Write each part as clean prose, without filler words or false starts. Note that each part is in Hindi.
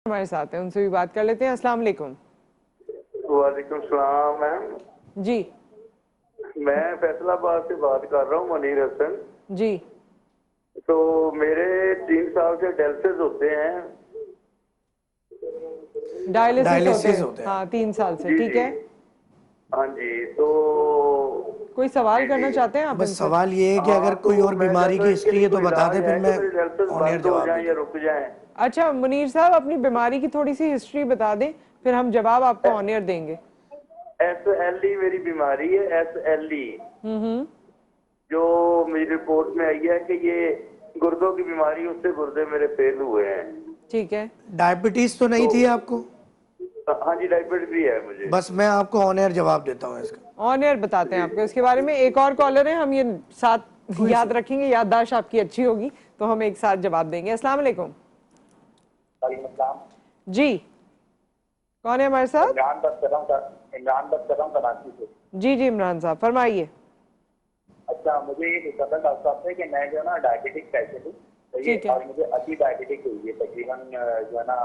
हमारे साथ हैं, उनसे भी बात कर लेते हैं। अस्सलाम वालेकुम। वालेकुम सलाम मैम। जी मैं फैसलाबाद से बात कर रहा हूँ, मनीर हसन। जी। तो मेरे 3 साल से डायलिसिस होते हैं। डायलिसिस होते डायलिसिस हैं, होते हैं। हाँ 3 साल से, जी ठीक जी। है। हाँ जी। तो कोई सवाल जी करना जी। चाहते हैं आप बस इनसे? सवाल ये है कि हाँ, अगर कोई तो और मैं बीमारी चाहता की हूँ इसके हिस्ट्री लिए है तो कोई बता दें, इलाज फिर है कि मैं मेरे डायलिसिस ऑन एयर बंद हो जवाब जाए दे या दूँ। रुक जाए। अच्छा मुनीर साहब, अपनी बीमारी की थोड़ी सी हिस्ट्री बता दें, फिर हम जवाब आपको ऑन एयर देंगे। SLE मेरी बीमारी है, SLE। हम्म। जो मेरी रिपोर्ट में आई है कि ये गुर्दों की बीमारी, उससे गुर्दे मेरे फेल हुए हैं। ठीक है। डायबिटीज तो नहीं तो थी आपको? हाँ जी, डायबिटीज भी है मुझे। बस मैं आपको ऑन एयर जवाब देता हूँ इसका। ऑन एयर बताते हैं जी आपको इसके बारे में। एक और कॉलर है, हम ये साथ कोई याद से रखेंगे, याददाश्त आपकी अच्छी होगी, तो हम एक साथ जवाब देंगे। अस्सलाम वालेकुम। जी, कौन है हमारे साथ? इमरान बात कर रहा हूँ, इमरान बात कर रहा हूँ कराची से। जी जी इमरान साहब फरमाइए। अच्छा, मुझे ये पूछना था डॉक्टर साहब से कि मैं जो है ना डायबिटिक पेशेंट हूँ, तो ये ठीक है। और मुझे अति डायबिटिक हुई है तकरीबन जो है ना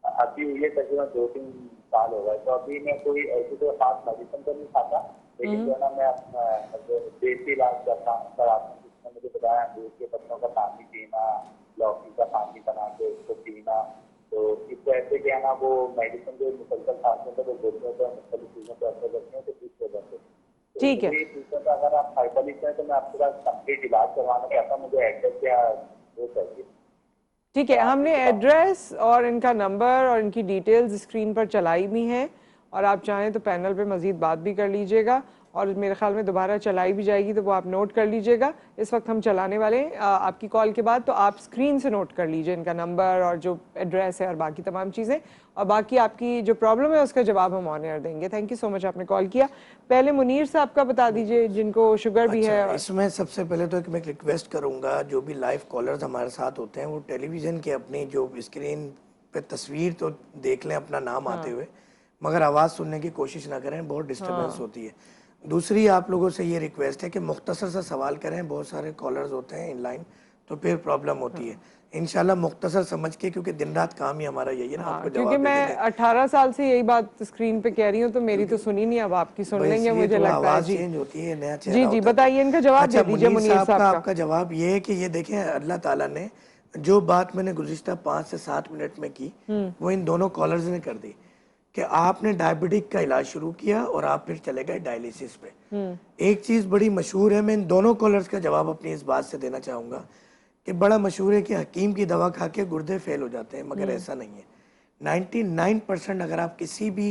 अति हुई है तकरीबन 2-3 साल हो गए। तो अभी मैं कोई ऐसी तो खास मेडिसिन तो नहीं खाता, लेकिन जो है ना मैं अपना देसी इलाज कराता हूँ। जिसने मुझे बताया दूध के पत्तों का पानी पीना, लौकी का पानी बना के उसको पीना, तो इस वजह से क्या है ना वो मेडिसिन जो मुसलसल खाते हैं तो वो गुर्दों पर मुख्तलिफ चीज़ों को असर करते हैं, तो इस वजह से ठीक है। मुझे ये पूछना था, अगर आप हाइपरलिस्ट हैं तो मैं आपके पास कंप्लीट इलाज करवाना चाहता हूँ, मुझे एड्रेस या वो चाहिए। ठीक है, हमने एड्रेस और इनका नंबर और इनकी डिटेल्स स्क्रीन पर चलाई भी हैं, और आप चाहें तो पैनल पे मज़ीद बात भी कर लीजिएगा, और मेरे ख्याल में दोबारा चलाई भी जाएगी, तो वो आप नोट कर लीजिएगा। इस वक्त हम चलाने वाले हैं आपकी कॉल के बाद, तो आप स्क्रीन से नोट कर लीजिए इनका नंबर और जो एड्रेस है और बाकी तमाम चीज़ें, और बाकी आपकी जो प्रॉब्लम है उसका जवाब हम ऑन एयर देंगे। थैंक यू सो मच, आपने कॉल किया। पहले मुनीर साहब का बता दीजिए, जिनको शुगर भी अच्छा, है। इसमें सबसे पहले तो एक मैं रिक्वेस्ट करूंगा, जो भी लाइव कॉलर्स हमारे साथ होते हैं वो टेलीविज़न के अपनी जो स्क्रीन पे तस्वीर तो देख लें अपना नाम आते हुए, मगर आवाज़ सुनने की कोशिश ना करें, बहुत डिस्टर्बेंस होती है। दूसरी आप लोगों से ये रिक्वेस्ट है कि मुख्तसर सा सवाल करें, बहुत सारे कॉलर्स होते हैं इन लाइन, तो फिर प्रॉब्लम होती है। इंशाल्लाह मुख्तसर समझ के, क्योंकि दिन रात काम ही हमारा यही है ना, आपको क्योंकि जवाब दे मैं देंगे। 18 साल से यही बात स्क्रीन पे कह रही हूँ, तो मेरी तो सुनी नहीं, अब आपकी सुन बस लेंगे इसलिए मुझे थोड़ा लगता है। आवाज़ जी चेंज होती है, नया जी चेहरा जी, होता है तो। बताइए, इनका जवाब अच्छा, दे दीजिए मुनीर मुनीर साहब साहब का का। आपका जवाब ये है कि ये देखें, अल्लाह ताला ने जो बात मैंने गुज़िश्ता 5 से 7 मिनट में की, वो इन दोनों कॉलर्स ने कर दी कि आपने डायबिटिक का इलाज शुरू किया और आप फिर चले गए डायलिसिस पे। एक चीज़ बड़ी मशहूर है, मैं इन दोनों कॉलर्स का जवाब अपनी इस बात से देना चाहूँगा कि बड़ा मशहूर है कि हकीम की दवा खा के गुर्दे फेल हो जाते हैं, मगर ऐसा नहीं है। 99% अगर आप किसी भी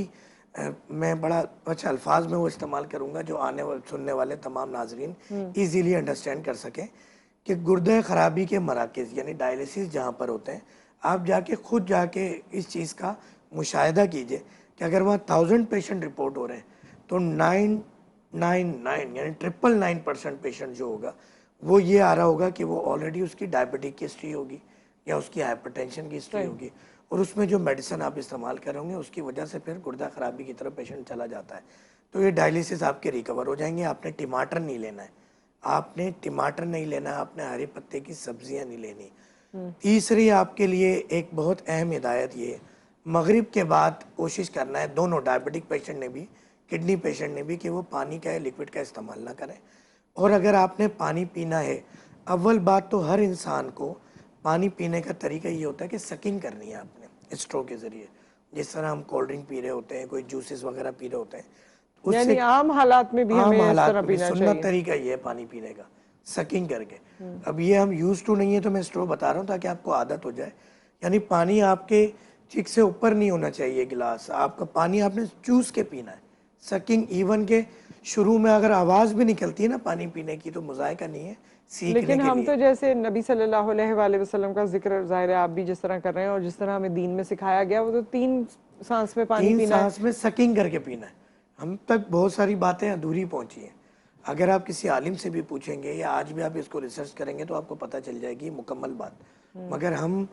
मैं बड़ा अच्छा अल्फाज में वो इस्तेमाल करूँगा जो आने वाले सुनने वाले तमाम नाजरीन इजीली अंडरस्टैंड कर सकें, कि गुर्दे ख़राबी के मराकज़ यानी डायलिसिस जहाँ पर होते हैं, आप जाके खुद जाके इस चीज़ का मुशाहिदा कीजिए कि अगर वहाँ 1000 पेशेंट रिपोर्ट हो रहे हैं तो 999 यानी 999% पेशेंट जो होगा वो ये आ रहा होगा कि वो ऑलरेडी उसकी डायबिटिक की हिस्ट्री होगी या उसकी हाइपरटेंशन की हिस्ट्री होगी, और उसमें जो मेडिसिन आप इस्तेमाल करोगे उसकी वजह से फिर गुर्दा खराबी की तरफ पेशेंट चला जाता है। तो ये डायलिसिस आपके रिकवर हो जाएंगे। आपने टमाटर नहीं लेना है, आपने टमाटर नहीं लेना, आपने हरे पत्ते की सब्जियां नहीं लेनी। तीसरी आपके लिए एक बहुत अहम हिदायत ये, मगरिब के बाद कोशिश करना है, दोनों डायबिटिक पेशेंट ने भी, किडनी पेशेंट ने भी, कि वो पानी का लिक्विड का इस्तेमाल ना करें। और अगर आपने पानी पीना है, अव्वल बात तो हर इंसान को पानी पीने का तरीका ये होता है कि सकिंग करनी है आपने स्ट्रो के ज़रिए, जिस तरह हम कोल्ड ड्रिंक पी रहे होते हैं, कोई जूसेस वगैरह पी रहे होते हैं, यानी उससे आम हालात में भी आम हमें इस हालात तरह में भी पीना सुन्नत चाहिए। तरीका ये है पानी पीने का, सकिंग करके। अब ये हम यूज टू नहीं है तो मैं स्ट्रो बता रहा हूँ ताकि आपको आदत हो जाए। यानी पानी आपके चिक से ऊपर नहीं होना चाहिए गिलास, आपका पानी आपने चूस के पीना है। सकिंग इवन के शुरू में अगर आवाज़ भी निकलती है ना पानी पीने की तो मुजायका नहीं है, सीखने लेकिन के हम लिए। तो जैसे नबी सल्लल्लाहु अलैहि वसल्लम का जिक्र, ज़ाहिर है आप भी जिस तरह कर रहे हैं और जिस तरह हमें दीन में सिखाया गया, वो तो 3 सांस में पानी 3 पीना है। सांस में सकिंग करके पीना है। हम तक बहुत सारी बातें अधूरी पहुंची हैं। अगर आप किसी आलिम से भी पूछेंगे या आज भी आप इसको रिसर्च करेंगे तो आपको पता चल जाएगी मुकम्मल बात। मगर हम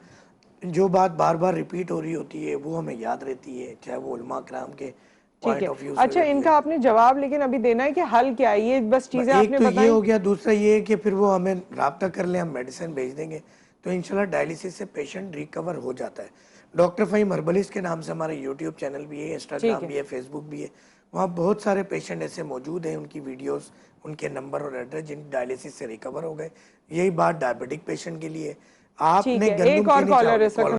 जो बात बार बार रिपीट हो रही होती है वो हमें याद रहती है, चाहे वो उलमा कराम के ठीक पॉइंट है। ऑफ व्यू से अच्छा, रहती इनका है। आपने जवाब लेकिन अभी देना है कि हल क्या है, ये बस चीज़ें एक आपने तो ये बताई। हो गया, दूसरा ये है कि फिर वो हमें रब्ता कर ले, हम मेडिसिन भेज देंगे, तो इंशाल्लाह डायलिसिस से पेशेंट रिकवर हो जाता है। डॉक्टर फ़हीम हर्बलिस्ट के नाम से हमारा यूट्यूब चैनल भी है, इंस्टाग्राम भी है, फेसबुक भी है। वहाँ बहुत सारे पेशेंट ऐसे मौजूद हैं, उनकी वीडियोस, उनके नंबर और एड्रेस जिन डायलिसिस से रिकवर हो गए। यही बात डायबिटिक पेशेंट के लिए। ठीक आपने है, गंदम एक और चीनी कॉलर चावल इस वक्त